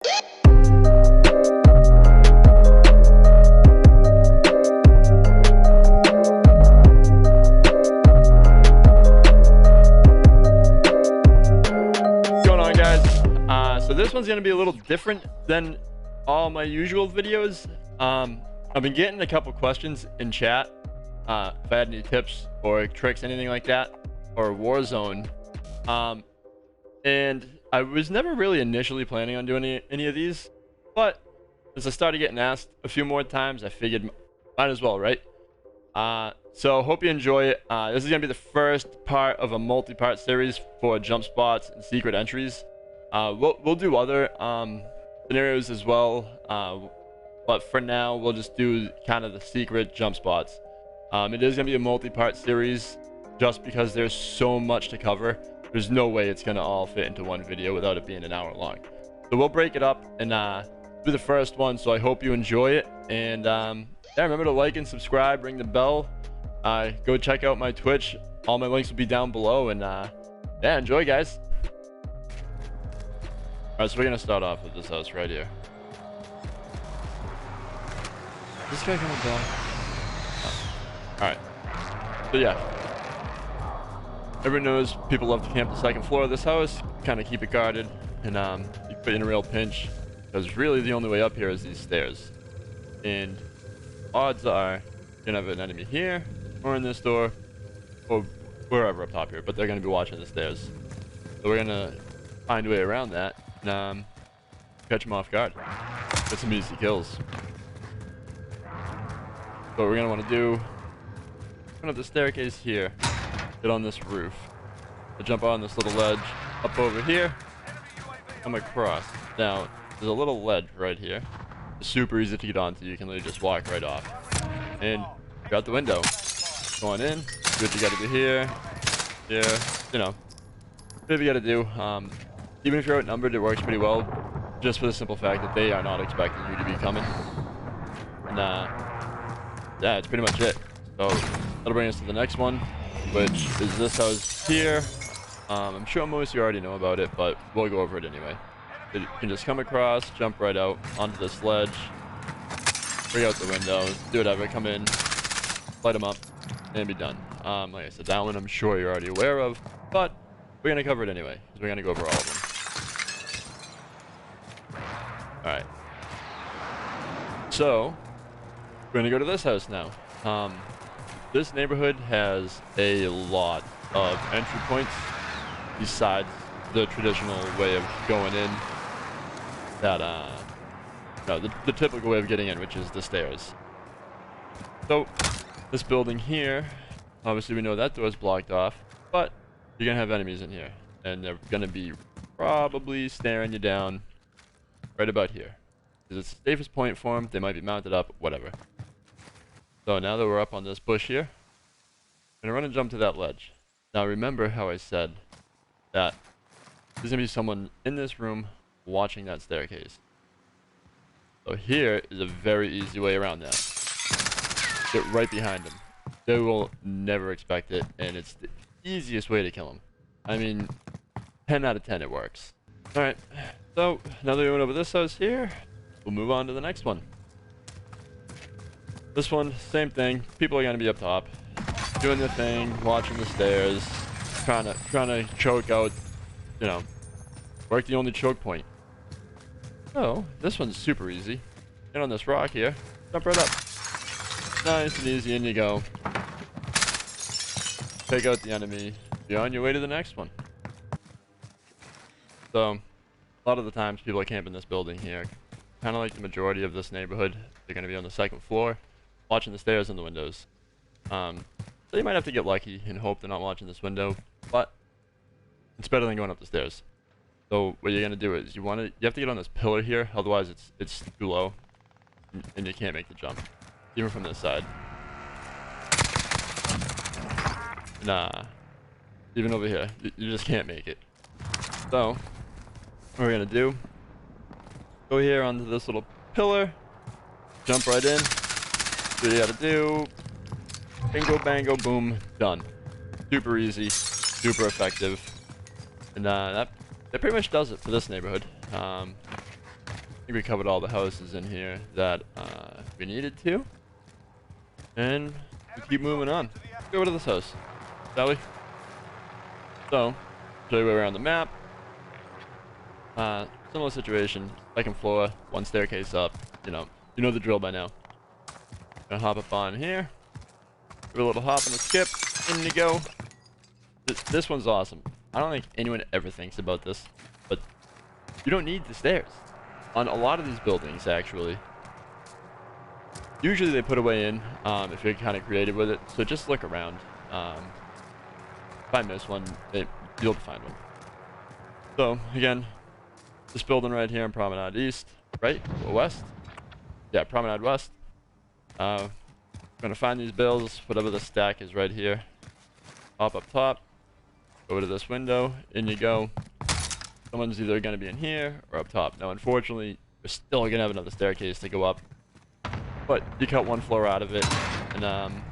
So this one's gonna be a little different than all my usual videos. I've been getting a couple questions in chat if I had any tips or tricks, anything like that, or Warzone. And I was never really initially planning on doing any of these, but as I started getting asked a few more times, I figured might as well, right? So hope you enjoy it. This is gonna be the first part of a multi-part series for jump spots and secret entries. We'll do other scenarios as well, but for now we'll just do kind of the secret jump spots. It is gonna be a multi-part series just because there's so much to cover. There's no way it's gonna all fit into one video without it being an hour long. So we'll break it up and do the first one. So I hope you enjoy it, and yeah, remember to like and subscribe, ring the bell, go check out my Twitch. All my links will be down below, and yeah, enjoy, guys. Alright, so we're gonna start off with this house right here. Is this guy coming down? Oh. Alright. So yeah. Everyone knows people love to camp the second floor of this house. Kind of keep it guarded, and you put in a real pinch, because really the only way up here is these stairs. And odds are you're gonna have an enemy here, or in this door, or wherever up top here, but they're gonna be watching the stairs. So we're gonna find a way around that. And catch them off guard. Get some easy kills. So what we're gonna want to do, open up the staircase here, get on this roof, I'll jump on this little ledge up over here, come across. Now there's a little ledge right here. It's super easy to get onto. You can literally just walk right off and go out the window. Go on in, do what you gotta do here, you know, whatever you gotta do. Even if you're outnumbered, it works pretty well, just for the simple fact that they are not expecting you to be coming. And yeah, it's pretty much it. So that'll bring us to the next one, which is this house here. I'm sure most of you already know about it, but we'll go over it anyway. You can just come across, jump right out onto this ledge, bring out the window, do whatever, come in, light them up, and be done. Like I said, that one I'm sure you're already aware of, but we're gonna cover it anyway, because we're gonna go over all of them. Alright. So, we're gonna go to this house now. This neighborhood has a lot of entry points besides the traditional way of going in. That, no, the typical way of getting in, which is the stairs. So, this building here, obviously we know that door is blocked off, but you're gonna have enemies in here, and they're gonna be probably staring you down right about here, because it's the safest point for them. They might be mounted up, whatever. So now that we're up on this bush here, I'm gonna run and jump to that ledge. Now remember how I said that there's gonna be someone in this room watching that staircase. So here is a very easy way around that. Get right behind them. They will never expect it, and it's the easiest way to kill them. I mean, 10 out of 10 it works. Alright, so now that we went over this house here, we'll move on to the next one. This one, same thing. People are gonna be up top, doing their thing, watching the stairs, trying to choke out, you know, work the only choke point. So this one's super easy. Get on this rock here, jump right up. Nice and easy, in you go. Take out the enemy. You're on your way to the next one. So, a lot of the times people are camping this building here. Kind of like the majority of this neighborhood. They're going to be on the second floor, watching the stairs and the windows. So you might have to get lucky and hope they're not watching this window, but it's better than going up the stairs. So what you're going to do is you have to get on this pillar here, otherwise it's too low, and you can't make the jump, even from this side. Nah, even over here, you just can't make it. So what we're gonna do, go here onto this little pillar, jump right in, do what you gotta do, bingo bango boom, done. Super easy, super effective, and that pretty much does it for this neighborhood. think we covered all the houses in here that we needed to. And we keep moving on. Let's go to this house, shall we? So, show you where we're on the map. Similar situation. Second floor, one staircase up. You know the drill by now. Gonna hop up on here. Do a little hop and a skip. In you go. This one's awesome. I don't think anyone ever thinks about this, but you don't need the stairs on a lot of these buildings, actually. Usually they put a way in if you're kind of creative with it, so just look around. If I miss one, you'll find one. So again, this building right here in Promenade East, right? Or West? Yeah, Promenade West. I'm gonna find these bills, whatever the stack is right here. Hop up top, go to this window, in you go. Someone's either gonna be in here or up top. Now, unfortunately, we're still gonna have another staircase to go up, but you cut one floor out of it and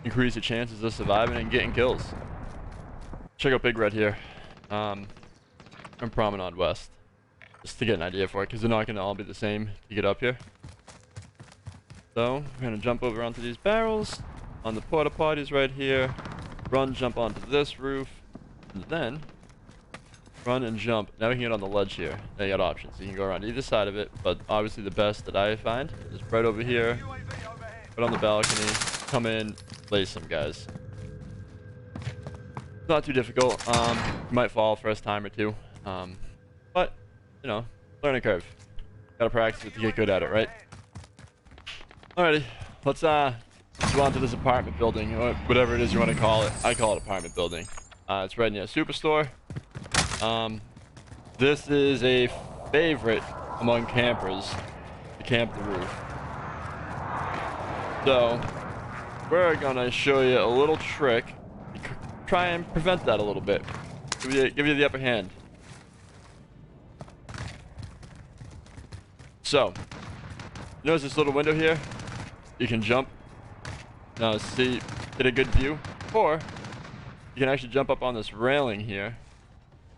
increase your chances of surviving and getting kills. Check out Big Red here, from Promenade West, just to get an idea for it, because they're not gonna all be the same to get up here. So we're gonna jump over onto these barrels on the porta potties right here, run, jump onto this roof, and then run and jump. Now we can get on the ledge here. Now you got options. You can go around either side of it, but obviously the best that I find is right over here, right on the balcony, come in, play some guys. It's not too difficult. You might fall first time or two, but you know, learning curve. Gotta practice it to get good at it, right? Alrighty, let's go on to this apartment building, or whatever it is you want to call it. I call it apartment building. It's right near Superstore. This is a favorite among campers to camp the roof. So we're gonna show you a little trick to try and prevent that a little bit. Give you the upper hand. So, notice this little window here? You can jump. Now see, get a good view. Or you can actually jump up on this railing here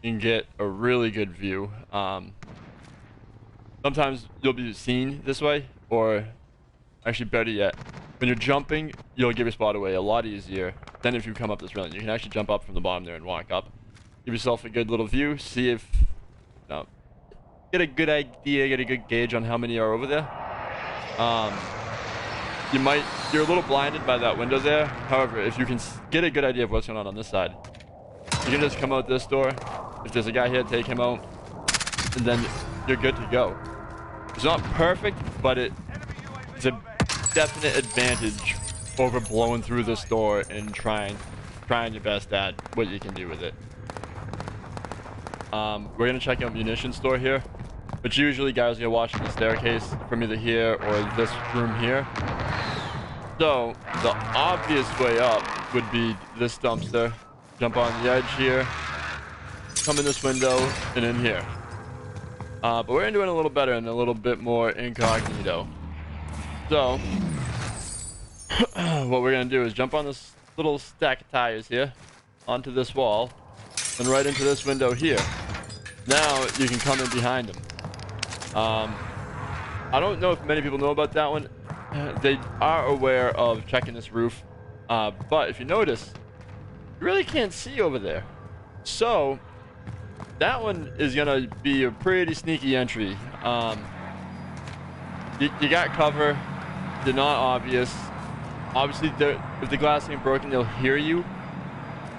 and get a really good view. Sometimes you'll be seen this way, or actually better yet, when you're jumping, you'll give your spot away a lot easier than if you come up this railing. You can actually jump up from the bottom there and walk up. Give yourself a good little view, see if, get a good idea, get a good gauge on how many are over there. You're a little blinded by that window there. However, if you can get a good idea of what's going on this side, you can just come out this door. If there's a guy here, take him out, and then you're good to go. It's not perfect, but it's a definite advantage over blowing through this door and trying your best at what you can do with it. We're gonna check out Munitions Store here, but usually guys are watching the staircase from either here or this room here. So the obvious way up would be this dumpster. Jump on the edge here, come in this window, and in here. But we're doing a little better and a little bit more incognito. So what we're gonna do is jump on this little stack of tires here, onto this wall, and right into this window here. Now you can come in behind them. I don't know if many people know about that one. They are aware of checking this roof, but if you notice, you really can't see over there. So that one is gonna be a pretty sneaky entry. You got cover. They're not obvious. Obviously, if the glass ain't broken, they'll hear you,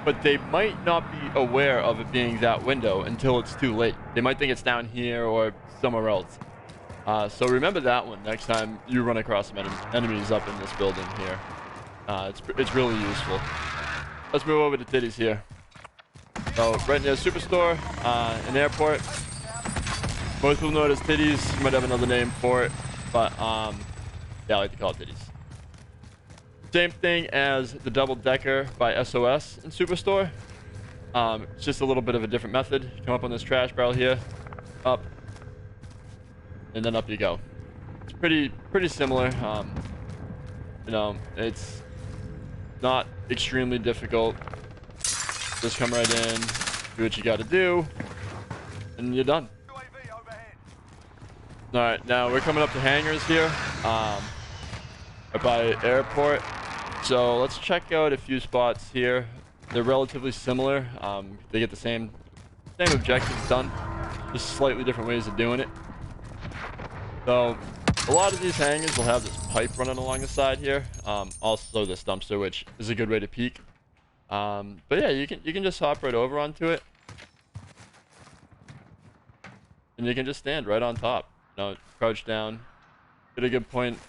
but they might not be aware of it being that window until it's too late. They might think it's down here or somewhere else. So remember that one next time you run across some enemies up in this building here. It's really useful. Let's move over to Titties here. So right near Superstore, an airport. Most people know it as Titties. You might have another name for it, but yeah, I like to call it Titties. Same thing as the double decker by SOS in Superstore. It's just a little bit of a different method. You come up on this trash barrel here, up, and then up you go. It's pretty similar. It's not extremely difficult. Just come right in, do what you got to do, and you're done. All right, now we're coming up to hangars here, right by airport. So let's check out a few spots here. They're relatively similar. They get the same objectives done, just slightly different ways of doing it. So a lot of these hangars will have this pipe running along the side here. Also this dumpster, which is a good way to peek. But yeah, you can just hop right over onto it, and you can just stand right on top. You know, crouch down, get a good point.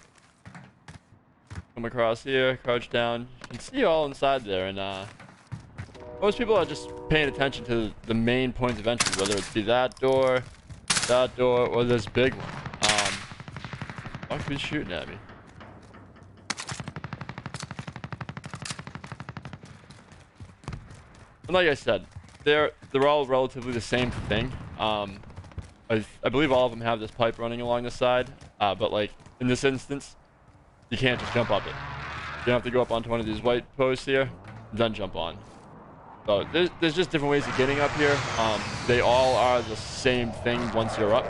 Come across here, crouch down. You can see all inside there, and most people are just paying attention to the main points of entry, whether it be that door, or this big one. Who's shooting at me? And like I said, they're all relatively the same thing. I believe all of them have this pipe running along the side, but like in this instance, you can't just jump up it. You have to go up onto one of these white posts here, then jump on. So there's just different ways of getting up here. They all are the same thing once you're up.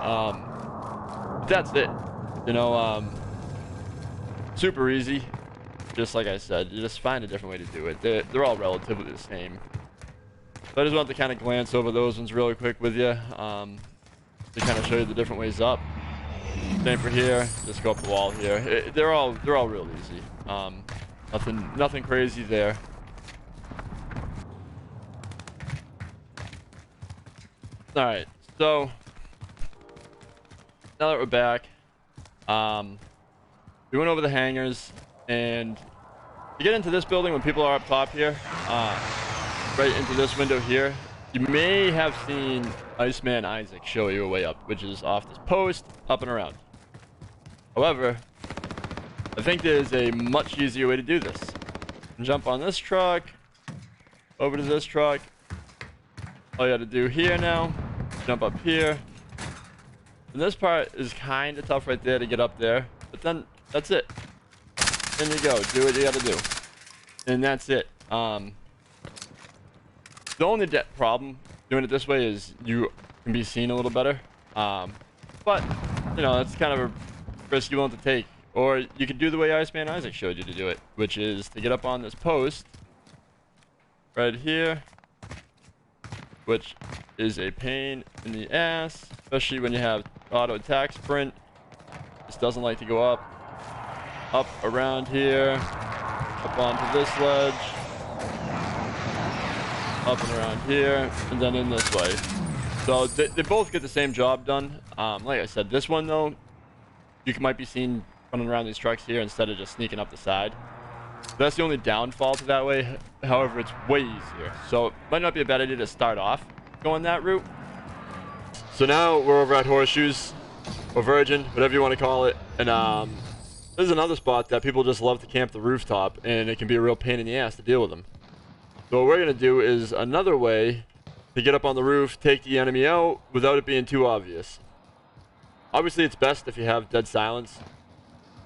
But that's it. You know, super easy. Just like I said, you just find a different way to do it. They're all relatively the same. So I just wanted to kind of glance over those ones really quick with you, to kind of show you the different ways up. Same for here. Just go up the wall here. They're all real easy. Nothing crazy there. All right. So now that we're back, we went over the hangars, and you get into this building when people are up top here, right into this window here. You may have seen Iceman Isaac show you a way up, which is off this post, up and around. However, I think there's a much easier way to do this. You can jump on this truck, over to this truck. All you got to do here now, jump up here. And this part is kind of tough right there to get up there, but then that's it. Then you go, do what you got to do. And that's it. The only problem doing it this way is you can be seen a little better. But, you know, that's kind of a risk you're willing to take. Or you could do the way Iceman Isaac showed you to do it, which is to get up on this post right here, which is a pain in the ass, especially when you have auto attack sprint. This doesn't like to go up around here, up onto this ledge, up and around here, and then in this way. So they both get the same job done. Like I said, this one though, you might be seen running around these trucks here instead of just sneaking up the side. That's the only downfall to that way. However, it's way easier. So it might not be a bad idea to start off going that route. So now we're over at Horseshoes, or Virgin, whatever you want to call it. And there's another spot that people just love to camp the rooftop, and it can be a real pain in the ass to deal with them. So what we're going to do is another way to get up on the roof, take the enemy out without it being too obvious. Obviously, it's best if you have dead silence,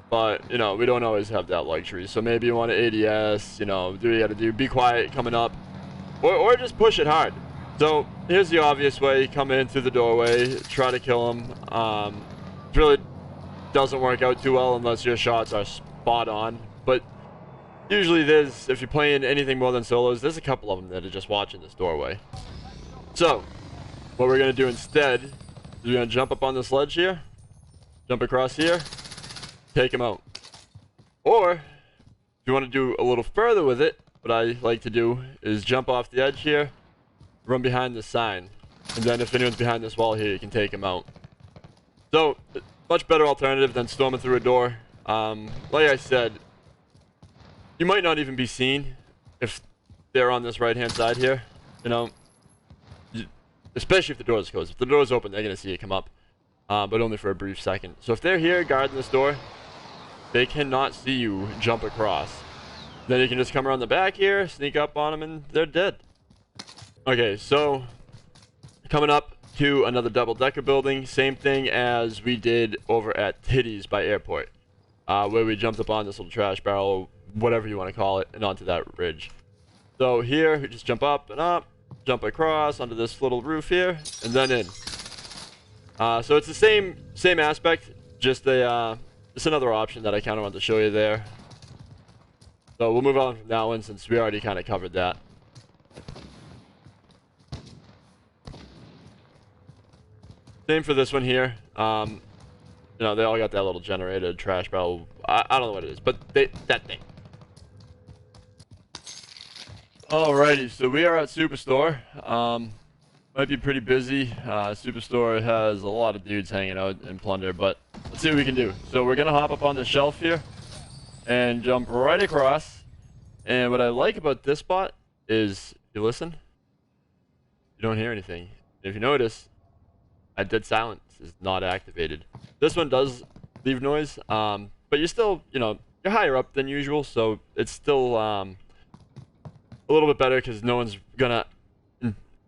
but, you know, we don't always have that luxury. So maybe you want to ADS, you know, do what you got to do. Be quiet coming up, or just push it hard. So here's the obvious way. Come in through the doorway, try to kill him. It really doesn't work out too well unless your shots are spot on. But usually if you're playing anything more than solos, there's a couple of them that are just watching this doorway. So what we're going to do instead is we're going to jump up on this ledge here, jump across here, take him out. Or if you want to do a little further with it, what I like to do is jump off the edge here, run behind this sign, and then if anyone's behind this wall here, you can take him out. So much better alternative than storming through a door. Like I said, you might not even be seen if they're on this right hand side here, you know, especially if the door is closed. If the door is open, they're going to see it come up, but only for a brief second. So if they're here guarding this door, they cannot see you jump across. Then you can just come around the back here, sneak up on them, and they're dead. Okay, so coming up to another double-decker building, same thing as we did over at Titties by Airport, where we jumped up on this little trash barrel, whatever you want to call it, and onto that ridge. So here, we just jump up and up, jump across onto this little roof here, and then in. So it's the same aspect, just another option that I kind of wanted to show you there. So we'll move on from that one since we already kind of covered that. Same for this one here. You know, they all got that little generated trash barrel. I don't know what it is, but that thing. Alrighty, so we are at Superstore. Might be pretty busy. Superstore has a lot of dudes hanging out and plunder, but let's see what we can do. So we're gonna hop up on the shelf here and jump right across. And what I like about this spot is, you listen, you don't hear anything. If you notice, dead silence is not activated. This one does leave noise, but you're still, you know, you're higher up than usual, so it's still a little bit better because no one's gonna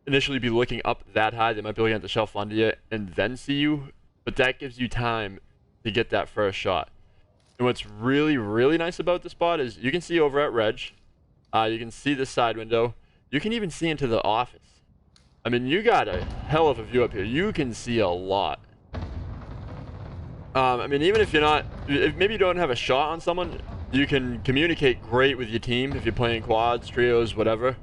initially be looking up that high. They might be looking at the shelf under you and then see you, but that gives you time to get that first shot. And what's really, really nice about this spot is you can see over at Reg, you can see the side window, you can even see into the office. I mean, you got a hell of a view up here. You can see a lot. I mean, even if you're not, if maybe you don't have a shot on someone, you can communicate great with your team if you're playing quads, trios, whatever.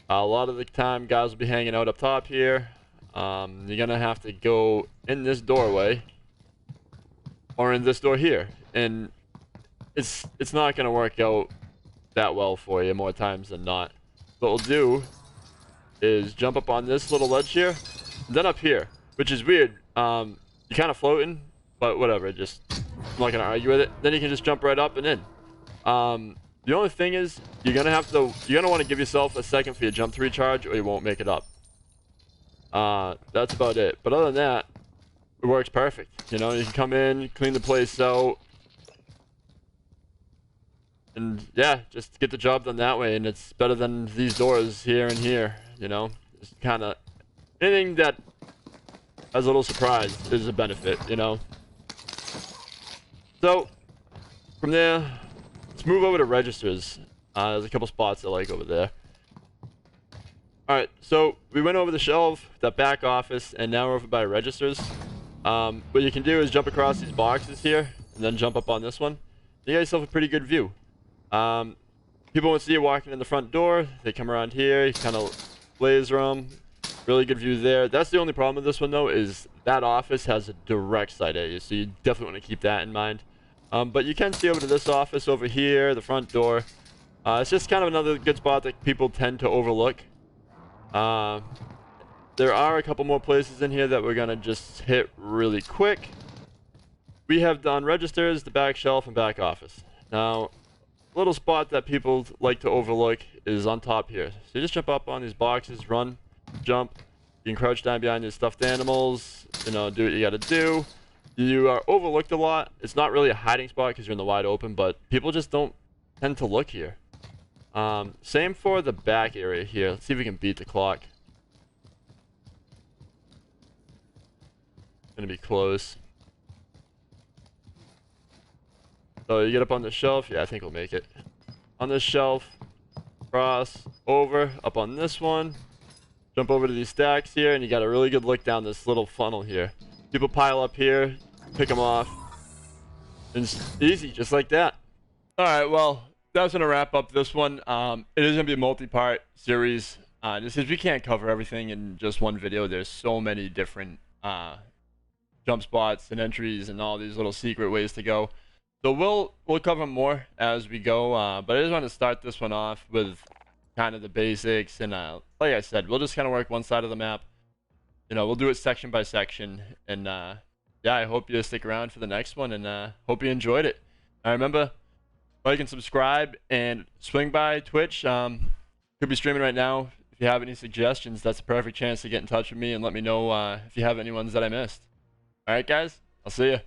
A lot of the time, guys will be hanging out up top here. You're gonna have to go in this doorway or in this door here, and it's not gonna work out that well for you more times than not. What we'll do is jump up on this little ledge here, then up here, which is weird. You're kind of floating, but whatever. I'm not gonna argue with it. Then you can just jump right up and in. The only thing is, you're gonna want to give yourself a second for your jump to recharge, or you won't make it up. That's about it. But other than that, it works perfect. You know, you can come in, clean the place out, and yeah, just get the job done that way. And it's better than these doors here and here. You know, just kind of anything that has a little surprise is a benefit. You know. So from there, let's move over to registers. There's a couple spots I like over there. All right, so we went over the shelf, that back office, and now we're over by registers. What you can do is jump across these boxes here, and then jump up on this one. You got yourself a pretty good view. People won't see you walking in the front door. They come around here, you kind of laser them. Really good view there. That's the only problem with this one, though, is that office has a direct sight at you, so you definitely want to keep that in mind. But you can see over to this office over here, the front door. It's just kind of another good spot that people tend to overlook. There are a couple more places in here that we're going to just hit really quick. We have done registers, the back shelf, and back office. Now, a little spot that people like to overlook is on top here. So you just jump up on these boxes, run, jump. You can crouch down behind your stuffed animals, you know, do what you got to do. You are overlooked a lot. It's not really a hiding spot because you're in the wide open, but people just don't tend to look here. Same for the back area here. Let's see if we can beat the clock. Gonna be close. So you get up on the shelf. Yeah, I think we'll make it. On this shelf, cross, over, up on this one. Jump over to these stacks here, and you got a really good look down this little funnel here. People pile up here, pick them off. And it's easy, just like that. Alright, well, that's going to wrap up this one. It is going to be a multi-part series. Just because we can't cover everything in just one video. There's so many different jump spots and entries and all these little secret ways to go. So we'll cover more as we go. But I just want to start this one off with kind of the basics. And like I said, we'll just kind of work one side of the map. You know, we'll do it section by section. And yeah, I hope you stick around for the next one. And hope you enjoyed it. Remember, like and subscribe and swing by Twitch. Could be streaming right now. If you have any suggestions, that's a perfect chance to get in touch with me and let me know if you have any ones that I missed. All right, guys, I'll see you.